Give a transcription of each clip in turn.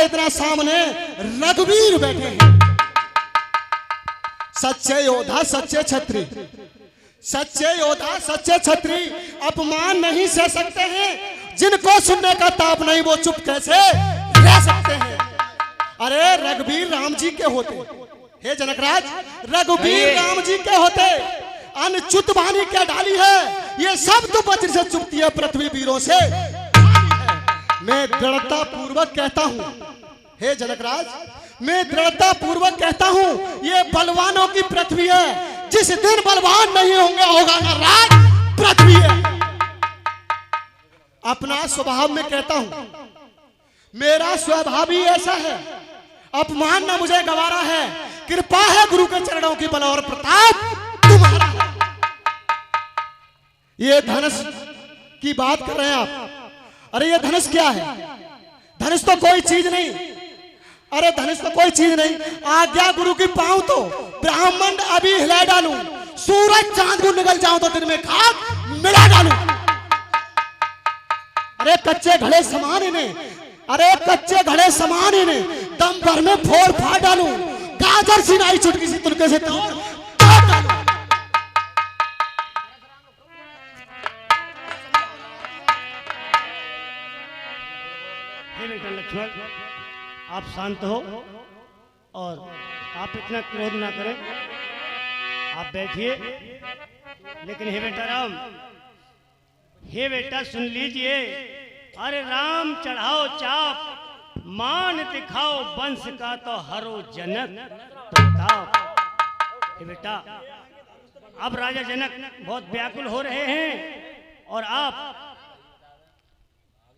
इतना सामने रघुवीर बैठे हैं, सच्चे योद्धा सच्चे छत्री, सच्चे योद्धा सच्चे छत्री अपमान नहीं सह सकते हैं। जिनको सुनने का ताप नहीं वो चुप कैसे रह सकते हैं। अरे रघुवीर राम जी के होते, हे जनकराज, रघुवीर राम जी के होते अनच्युत वाणी क्या डाली है, ये सब तो वज्र से चुपती है, पृथ्वी वीरों से। मैं दृढ़ता पूर्वक कहता हूं, हे जनकराज, मैं दृढ़ता पूर्वक कहता हूं, ये बलवानों की पृथ्वी है। जिस दिन बलवान नहीं होंगे होगा ना राज पृथ्वी है। अपना स्वभाव में कहता हूं, मेरा स्वभाव ही ऐसा है, अपमान न मुझे गवारा है, कृपा है गुरु के चरणों की, बल और प्रताप तुम्हारा है। ये धनुष की बात कर रहे हैं आप। अरे ये धनुष क्या है? धनुष तो कोई चीज नहीं। अरे धनुष तो कोई चीज नहीं, आज्ञा गुरु की पाऊं तो ब्राह्मण अभी हिला डालूं, सूरज चांद को निकल जाऊं तो दिन में खाक मिला डालूं। अरे कच्चे घड़े समान इन्हें, अरे कच्चे घड़े समान इन्हें दम भर में फोड़ फाड़ डालूं, गाजर सिनाई चुटकी सी तुलके से तोड़ डालूं। लक्ष्मण, आप शांत हो और आप इतना क्रोध ना करें, आप बैठिए। लेकिन हे बेटा राम, हे बेटा सुन लीजिए, अरे राम चढ़ाओ चाप, मान दिखाओ वंश का तो हरो जनक प्रताप। हे बेटा, अब राजा जनक बहुत व्याकुल हो रहे हैं और आप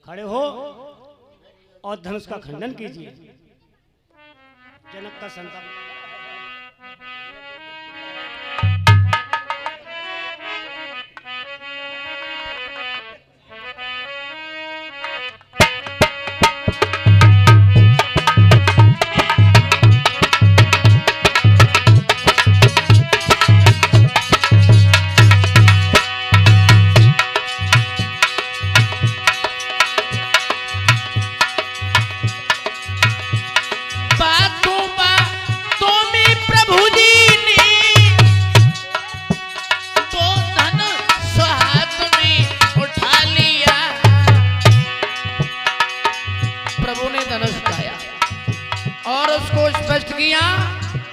खड़े हो और धनुष का खंडन कीजिए। जनक का संतान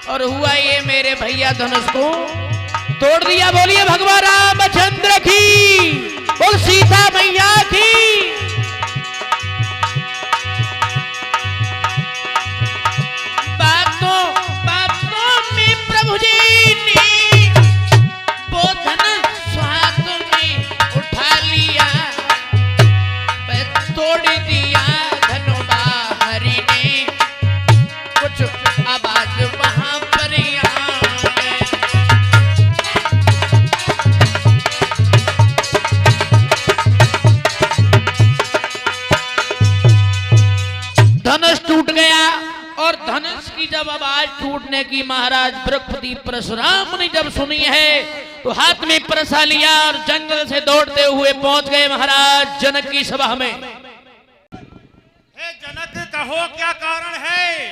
और हुआ ये मेरे भैया धनुष को तोड़ दिया। बोलिए भगवान रामचंद्र की, बोल सीता मैया की। बातों बातों में प्रभु जी ने वो धनुष हाथ में उठा लिया, तोड़ दिया धनुबा हरि ने, कुछ आवाज वहां पर धनुष टूट गया। और धनुष की जब आवाज टूटने की महाराज बृहस्पति परशुराम ने जब सुनी है तो हाथ में परसा लिया और जंगल से दौड़ते हुए पहुंच गए महाराज जनक की सभा में। हे जनक, कहो क्या कारण है,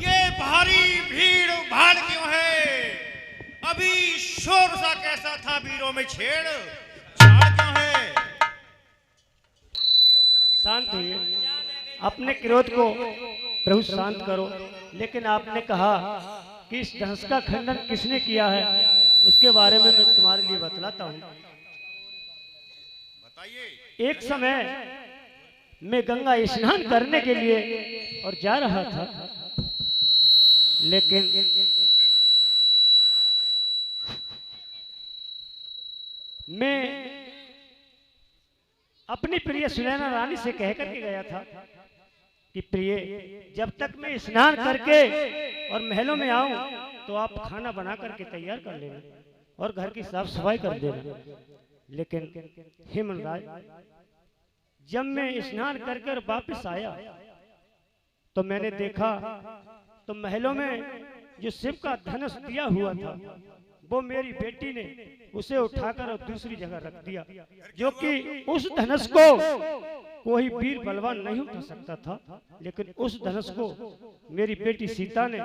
ये भारी भीड़ भाड़ क्यों है? अभी शोर सा कैसा था, वीरों में छेड़ छाड़ क्यों है? शांत होइए, अपने क्रोध को प्रभु शांत करो। लेकिन आपने कहा कि इस धनुष का खंडन किसने किया है, उसके बारे में मैं तुम्हारे लिए बतलाता हूँ। बताइए। एक समय मैं गंगा स्नान करने के लिए और जा रहा था, लेकिन मैं अपनी प्रिय सुनैना रानी से कह करके गया था कि प्रिय, जब तक मैं स्नान करके और महलों में आऊं तो आप खाना बना करके तैयार कर लेना और घर की साफ सफाई कर देना। लेकिन हे मनराज, जब मैं स्नान करके और वापस आया तो मैंने देखा तो महलों में जो शिव का धनुष दिया हुआ था वो मेरी बेटी ने उसे उठाकर और दूसरी जगह रख दिया, जो कि उस धनुष को कोई वीर बलवान नहीं उठा सकता था, लेकिन उस धनुष को मेरी बेटी सीता ने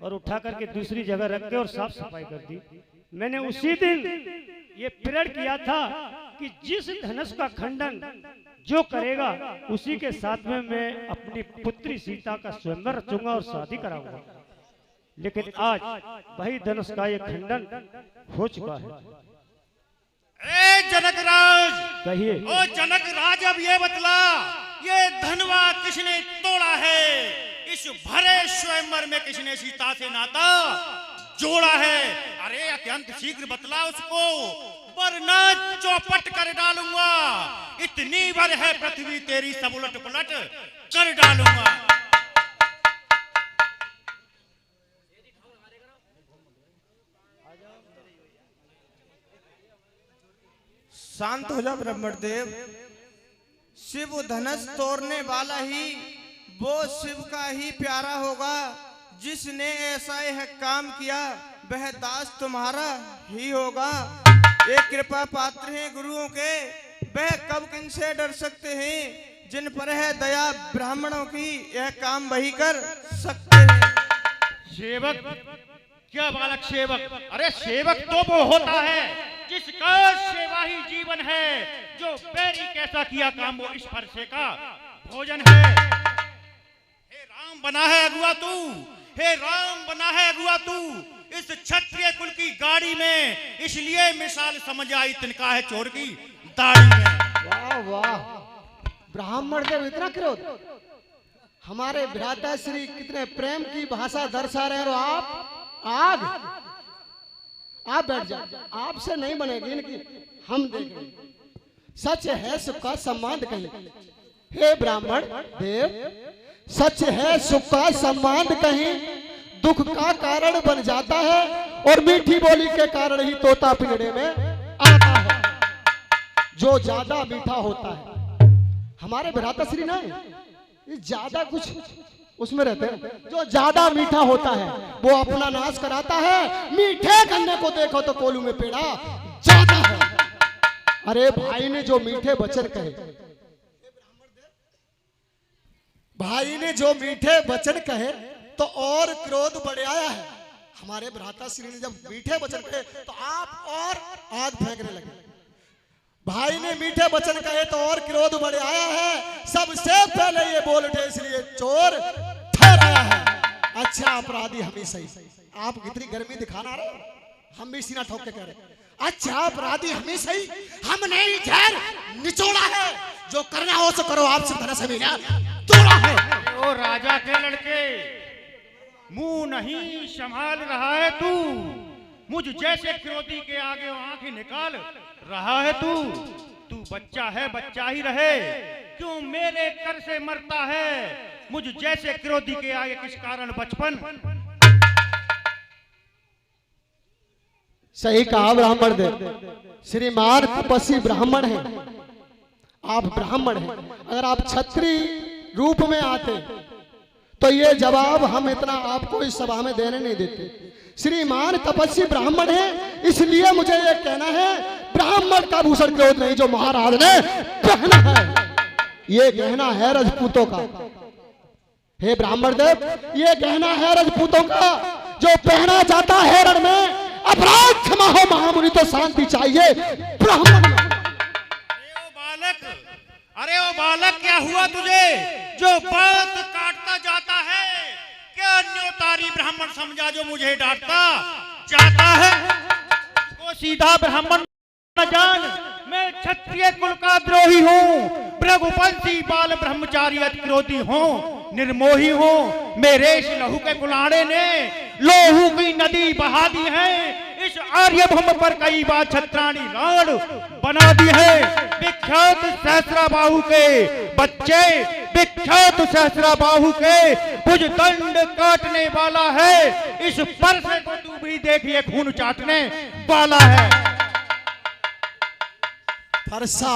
और उठा करके दूसरी जगह रख के और साफ सफाई कर दी। मैंने उसी दिन ये प्रण किया था कि जिस धनुष का खंडन जो करेगा उसी के साथ में मैं अपनी पुत्री सीता का स्वयंवर रचूंगा और शादी कराऊंगा। लेकिन आज वही धनुष का ये खंडन हो चुका है। ए जनकराज, कहिए। ओ जनकराज, अब ये बतला, ये धनवा किसने तोड़ा है? इस भरे स्वयंवर में किसने सीता से नाता जोड़ा है? अरे अत्यंत शीघ्र बतला उसको, वरना चौपट कर डालूंगा। इतनी भर है पृथ्वी तेरी, सब उलट पलट कर डालूंगा। शांत हो जाओ ब्रह्मदेव। शिव धनुष तोड़ने वाला ही वो शिव का ही प्यारा होगा। जिसने ऐसा यह काम किया वह दास तुम्हारा ही होगा। एक कृपा पात्र हैं गुरुओं के, वह कब किनसे डर सकते हैं? जिन पर है दया ब्राह्मणों की, यह काम वही कर सकते हैं। सेवक? क्या बालक सेवक? अरे सेवक तो वो होता है जिसका सेवा ही जीवन है। जो बैरी कैसा किया काम वो इस फरसे का भोजन है। हे राम बना है अगुआ तू, हे राम बना है अगुआ तू इस क्षत्रिय कुल की गाड़ी में, इसलिए मिसाल समझ आई तिनका है चोर की दाढ़ी में। वाह वाह, ब्राह्मण देव इतना क्रोध! हमारे भ्राता श्री कितने प्रेम की भाषा दर्शा रहे हो आप बैठ जाओ, आपसे नहीं बनेगी इनकी, हम देखेंगे। सच है सुख का सम्मान कहीं, हे ब्राह्मण देव, सच है सुख का सम्मान कहीं दुख का कारण बन जाता है, और मीठी बोली के कारण ही तोता पिंजड़े में आता है। जो ज्यादा मीठा होता है, हमारे भ्राता श्री ना ज्यादा कुछ उसमें रहते हैं, जो ज्यादा मीठा होता है वो अपना नाश कराता है। मीठे गन्ने को देखो तो कोलू में पेड़ा ज्यादा है। अरे भाई ने जो मीठे वचन कहे, भाई ने जो मीठे वचन कहे तो और क्रोध बढ़ आया है। हमारे भ्राता श्री ने जब मीठे वचन कहे तो आप और आग फेंकने लगे। भाई ने मीठे वचन कहे तो और क्रोध बढ़ आया है। सबसे पहले ये बोल उठे, इसलिए चोर ठहराया है। अच्छा अपराधी हम ही सही, आप कितनी गर्मी दिखाना रहे, हम भी सीना ठोक के कह रहे। अच्छा अपराधी हम ही सही, हमने ही घेर निचोड़ा है। जो करना हो सो करो, आपसे धनुष मिला तोड़ा है। ओ राजा के लड़के, मुंह नहीं संभाल रहा है तू। मुझ जैसे क्रोधी के आगे आंखें निकाल रहा है तू बच्चा है, बच्चा ही रहे। क्यों मेरे कर से मरता है? मुझ जैसे क्रोधी के आगे किस कारण बचपन? सही कहा ब्राह्मण देव। श्रीमान तपस्वी ब्राह्मण है, आप ब्राह्मण हैं। अगर आप क्षत्रिय रूप में आते तो ये जवाब हम इतना आपको इस सभा में देने नहीं देते। श्रीमान तपस्वी ब्राह्मण है, इसलिए मुझे ये कहना है, ब्राह्मण का भूषण क्रोध नहीं जो महाराज ने पहना है। ये गहना है राजपूतों का। हे ब्राह्मण देव, ये गहना है राजपूतों का जो पहना जाता है रण में। अपराध क्षमा हो महामुनि तो शांति चाहिए ब्राह्मण में। अरे ओ बालक, क्या हुआ तुझे जो बात काटता जाता है? क्या न्योतारी ब्राह्मण समझा जो मुझे डांटता जाता है? वो सीधा ब्राह्मण न जान, मैं क्षत्रिय कुल का द्रोही हूँ, भृगुवंशी बाल ब्रह्मचारी अति क्रोधी हूँ, निर्मोही हूँ। मेरे इस लहू के कुलाड़े ने लोहू की नदी बहा दी है। इस आर्यभूमि पर कई बार छत्राणी राण बना दी है। विख्यात सहस्राबाहु के बच्चे, विख्यात सहस्राबाहु के भुजदंड काटने वाला है। इस परसे को तू भी देखिए, खून चाटने वाला है। फरसा,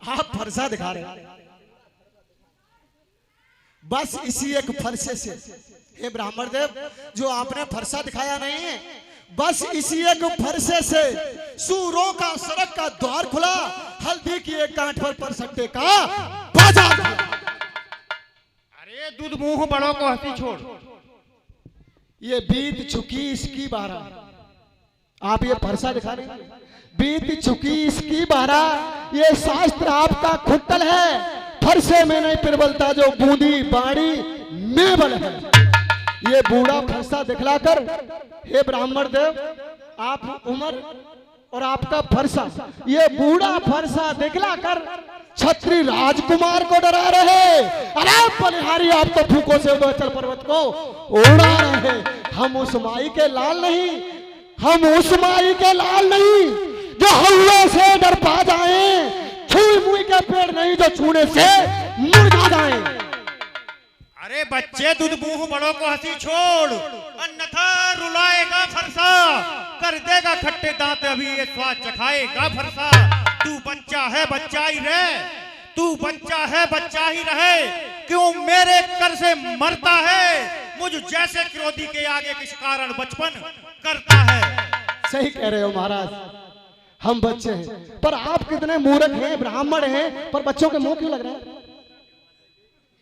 आप फरसा दिखा रहे हैं। बस इसी एक फरसे से, हे ब्राह्मण देव, जो आपने फरसा दिखाया नहीं है बस इसी एक फरसे से सूरों का सड़क का द्वार खुला, हल्दी की एक गांठ पर परसट्टे का बाजार खुला। अरे दूध मुंह बड़ों को हंसी छोड़। ये बीत चुकी इसकी बारह। आप ये फरसा दिखा रहे हैं, बीत चुकी इसकी बारह। ये शास्त्र आपका खुट्टल है, फरसे में नहीं पिरबलता जो बूंदी बाड़ी में बल है। ये बूढ़ा फरसा दिखलाकर, हे ब्राह्मण देव, आप उम्र और आपका फरसा, ये बूढ़ा फरसा दिखलाकर छत्री राजकुमार को डरा रहे। अरे बलिहारी, आप तो फूकों से उदयचल पर्वत को उड़ा रहे। हम उस माई के लाल नहीं, हम उस माई के लाल नहीं जो हल्ले से डर पा जाए, छुई मुई के पेड़ नहीं जो छूने से मुरझा जाए। अरे बच्चे, दूध मुंह बड़ों को हंसी छोड़, अन्यथा रुलाएगा फरसा, कर देगा खट्टे दांत अभी ये स्वाद चखाएगा फरसा। तू बच्चा है बच्चा ही रहे, तू बच्चा है बच्चा ही रहे, क्यों मेरे कर से मरता है, मुझ जैसे क्रोधी के आगे किस कारण बचपन करता है। सही कह रहे हो महाराज, हम बच्चे हैं, पर आप कितने मूर्ख हैं, ब्राह्मण हैं, पर बच्चों के मुंह क्यों लग रहे हैं?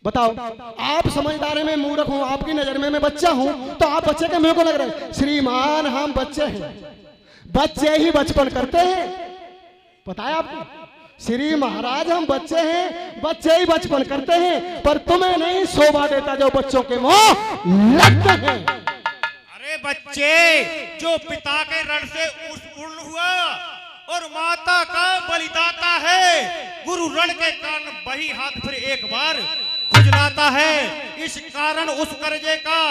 बताओ, आप समझदारी में मूर्ख हूं, आपकी नजर में मैं बच्चा हूं, तो आप बच्चे के मुंह को लग रहे हैं? श्रीमान, हम बच्चे हैं, बच्चे ही बचपन करते हैं। पता है आपको श्री महाराज, हम बच्चे हैं, बच्चे ही बचपन करते हैं, पर तुम्हें नहीं शोभा देता जो बच्चों के मुंह लगते हैं। अरे बच्चे, जो पिता के रण से उत्पन्न हुआ और माता का बलिदाता है, गुरु रण के कारण वही हाथ फिर एक बार खुजलाता है। इस कारण उस कर्जे का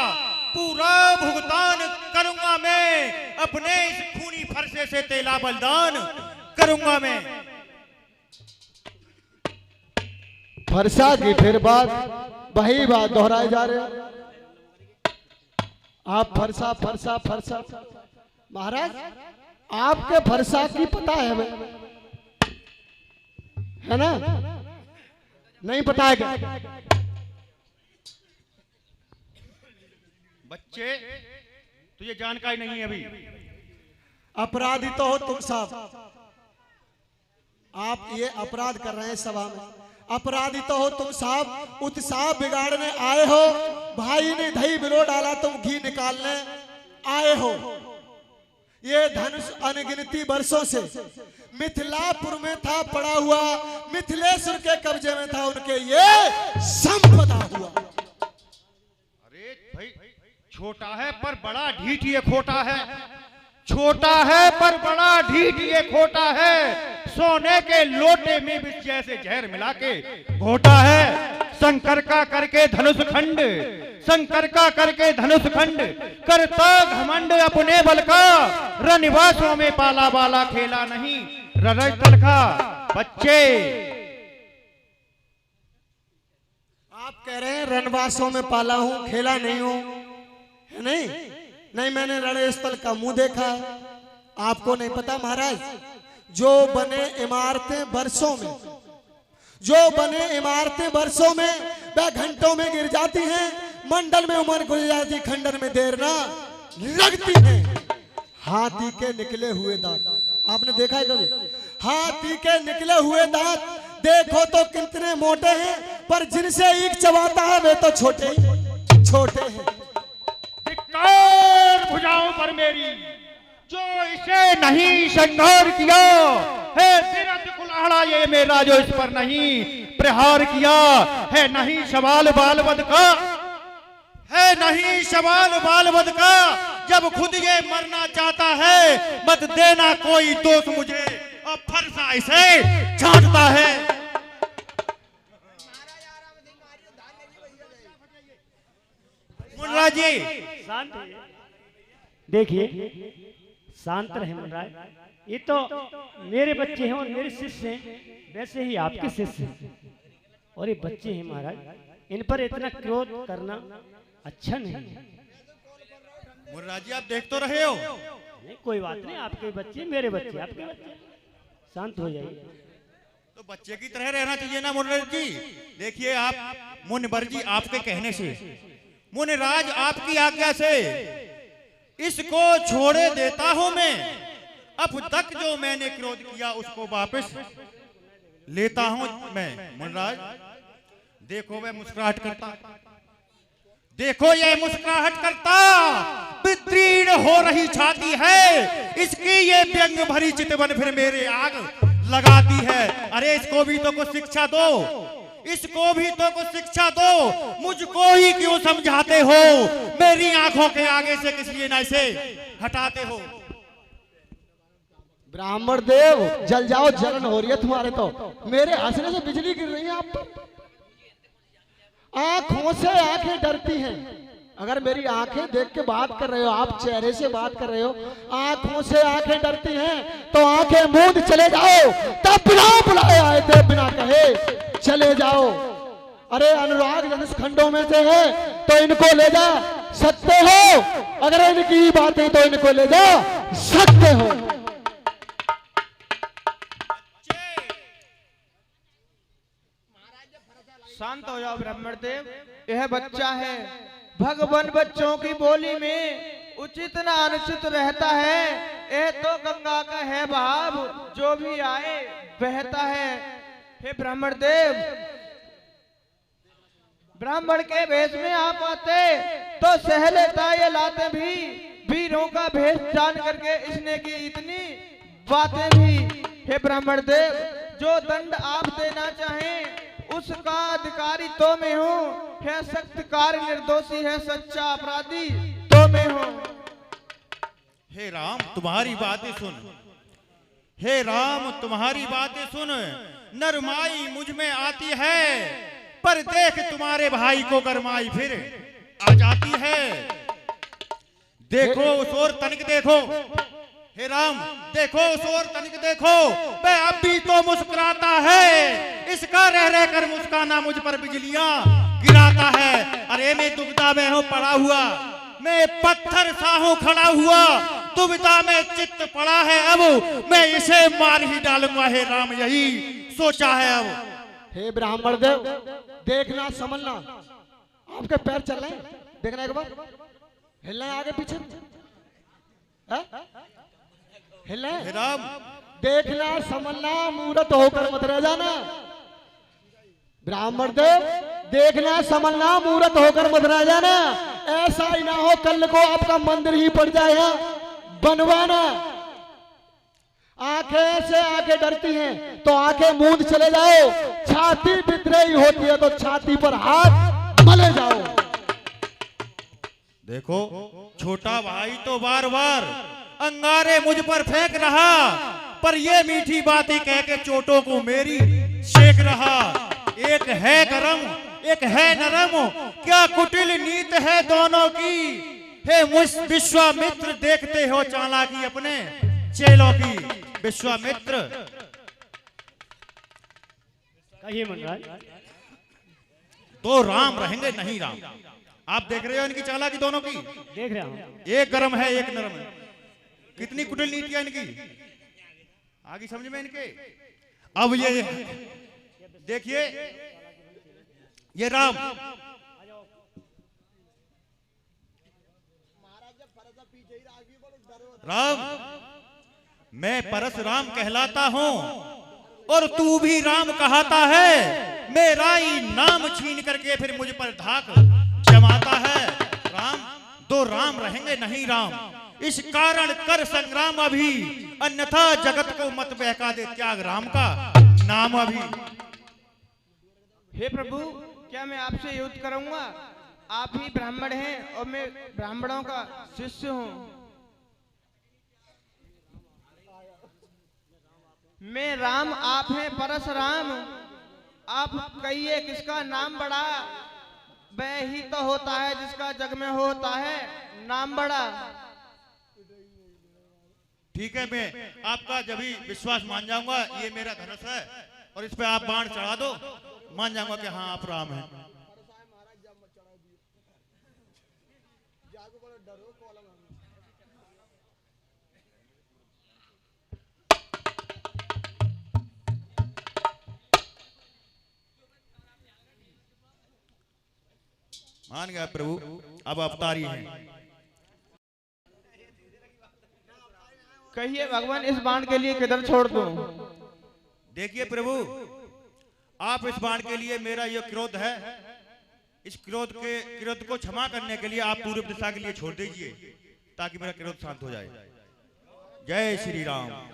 पूरा भुगतान करूंगा मैं, अपने इस खूनी फरसे से तेला बलिदान करूंगा मैं। फरसा की फिर बात, वही बात दोहराए जा रहे हो आप। फरसा फरसा फरसा, महाराज आपके फरसा की पता है हमें, है ना? नहीं पता है क्या? बच्चे, तुझे जानकारी नहीं है अभी। अपराधी तो हो तुम साहब, आप ये अपराध कर रहे हैं सभा में। अपराधी तो हो तुम साहब, उत्साह बिगाड़ने आए हो। भाई ने दही बिलो डाला, तुम घी निकालने आए हो। ये धनुष अनगिनती वर्षों से मिथिलापुर में था पड़ा हुआ, मिथिलेश्वर के कब्जे में था, उनके ये संपदा हुआ। अरे भाई, छोटा है पर बड़ा ढीठ ये खोटा है, छोटा है पर बड़ा ढीठ ये खोटा है। सोने के लोटे में भी जैसे जहर मिला के घोटा है। शंकर का करके धनुष खंड, शंकर का करके धनुष खंड, करता घमंड अपने बल का, रनिवासों में पाला बाला खेला नहीं हृदय तल का। बच्चे, आप कह रहे हैं रणवासों में पाला हूं, खेला नहीं हूं, है नहीं? नहीं, मैंने रणस्थल का मुंह देखा है। आपको नहीं पता महाराज, जो बने इमारतें वर्षों में, जो बने इमारतें वर्षों में वह घंटों में गिर जाती हैं, मंडल में उम्र गुजर जाती, खंडन में देर ना लगती है। हाथी के निकले हुए दांत आपने देखा है कभी? हाथी के निकले हुए दांत देखो तो कितने मोटे हैं, पर जिनसे ईख चबाता है वे तो छोटे ही छोटे हैं। धिक्कार भुजाओं पर मेरी, जो इसे नहीं संहार किया है, तेरा कुल्हाड़ा ये मेरा जो इस पर नहीं प्रहार किया है। नहीं सवाल बाल वध का, है नहीं सवाल बाल वध का, जब खुद ये मरना चाहता है, मत देना कोई दोष मुझे, और फरसा इसे छांटता है। मुन्ना जी, शांत रहिए। देखिए, शांत रहे मुन्ना। ये तो मेरे बच्चे हैं और मेरे शिष्य हैं, वैसे ही आपके शिष्य हैं, और ये बच्चे हैं महाराज, इन पर इतना क्रोध करना अच्छा नहीं है। मुन्ना जी, आप देख तो रहे हो। नहीं, कोई बात नहीं, आपके बच्चे मेरे बच्चे, आपके बच्चे, शांत हो जाइए। तो बच्चे की तरह रहना चाहिए ना मुन्ना जी। देखिए, आप मुनवर जी आपके कहने से, मुनराज आपकी आज्ञा से इसको छोड़े देता हूं मैं, अब तक जो मैंने क्रोध किया उसको वापस लेता हूं मैं। मुनराज देखो वह मुस्कुराहट करता, देखो ये मुस्कुराहट करता, वितीर्ण हो रही छाती है इसकी, ये व्यंग भरी चितवन फिर मेरे आग लगाती है। अरे इसको भी तो कुछ शिक्षा दो, इसको भी तो कुछ शिक्षा दो, मुझको ही क्यों समझाते हो, मेरी आंखों के आगे से किस लिए ना इसे हटाते हो। ब्राह्मण देव जल जाओ, जलन हो रही है तुम्हारे तो, मेरे हंसने से बिजली गिर रही है आप पर। आंखों से आंखें डरती हैं, अगर मेरी आंखें देख के बात कर रहे हो, आप चेहरे से बात कर रहे हो, आंखों से आंखें डरती हैं तो आंखें मूंद चले जाओ, तब बिना बुलाए आए थे बिना कहे चले जाओ। अरे अनुराग धनुष खंडों में से है तो इनको ले जा सकते हो, अगर इनकी बातें तो इनको ले जा सकते हो। शांत हो जाओ ब्राह्मण देव, यह बच्चा है, भगवान बच्चों की बोली में उचित न अनुचित रहता है। यह तो गंगा का है भाव, जो भी आए बहता है। हे ब्राह्मण देव, ब्राह्मण के भेष में आप आते तो सह लेता ये लाते भी, वीरों का भेष जान करके इसने की इतनी बातें भी। हे ब्राह्मण देव, जो दंड आप देना चाहें उसका अधिकारी तो मैं हूँ, है सख्त कार्य निर्दोषी है सच्चा अपराधी तो मैं हूँ। हे राम तुम्हारी बातें सुन, हे राम तुम्हारी बातें सुन, नरमाई मुझ में आती है, पर देख तुम्हारे भाई को गरमाई फिर आ जाती है। देखो उस ओर तनिक देखो, हे राम देखो उस ओर तनिक देखो, वह अब भी तो मुस्कुराता है, इसका रह रह कर मुस्काना मुझ पर बिजलियां गिराता है। अरे मैं दुविधा में हूँ पड़ा हुआ, मैं पत्थर सा हूँ खड़ा हुआ, दुविधा में चित्त पड़ा है, अब मैं इसे मार ही डालूंगा। हे राम यही सोचा है अब। हे ब्राह्मण देव, देखना समझना, आपके पैर चल रहे हैं, देखना एक बार, हिलना है आगे पीछे, हिलना है? हे राम देखना समझना, मूर्त होकर मत रह जाना। ब्राह्मण देव देखना समझना, मूर्त होकर मत रह जाना, ऐसा ही ना हो कल को आपका मंदिर ही पड़ जाए यहाँ बनवाना। आंखें से आंखें डरती हैं तो आंखें मूंद चले जाओ, छाती विद्रोही होती है तो छाती पर हाथ मले जाओ। देखो छोटा भाई तो बार बार अंगारे मुझ पर फेंक रहा, पर ये मीठी बातें कह के चोटों को मेरी सेक रहा। एक है गरम एक है नरम, क्या कुटिल नीत है दोनों की। हे विश्वामित्र देखते हो चालाकी अपने चेलों की। विश्वामित्र कहिए मनराज। तो राम रहेंगे नहीं राम। आप देख रहे हो इनकी चालाकी दोनों की। देख रहा हूँ। एक गरम है एक नरम है। कितनी कुटिल नीतियां इनकी, आगे समझ में इनके। अब ये देखिए ये राम मैं परशुराम कहलाता हूं और तू भी राम कहता है। मेरा ही नाम छीन करके फिर मुझ पर धाक जमाता है। राम दो राम रहेंगे नहीं राम। इस कारण कर संग्राम अभी, अन्यथा जगत को मत बहका दे त्याग राम का नाम अभी। हे प्रभु, क्या मैं आपसे युद्ध करूंगा? आप ही ब्राह्मण हैं और मैं ब्राह्मणों का शिष्य हूं। मैं राम, आप हैं परशुराम। आप कहिए किसका नाम बड़ा? वह ही तो होता है जिसका जग में होता है नाम बड़ा। ठीक है, मैं आपका जब भी विश्वास मान जाऊंगा। ये मेरा धनुष है और इस पे आप बाण चढ़ा दो, मान जाऊंगा कि हाँ आप राम हैं। मान गया प्रभु, अब अवतारी हैं। कहिए भगवान, इस बाण के लिए किधर छोड़ दूं? देखिए प्रभु, आप इस बाण के लिए, मेरा ये क्रोध है, इस क्रोध को क्षमा करने के लिए आप पूर्व दिशा के लिए छोड़ दीजिए, ताकि मेरा क्रोध शांत हो जाए। जय श्री राम।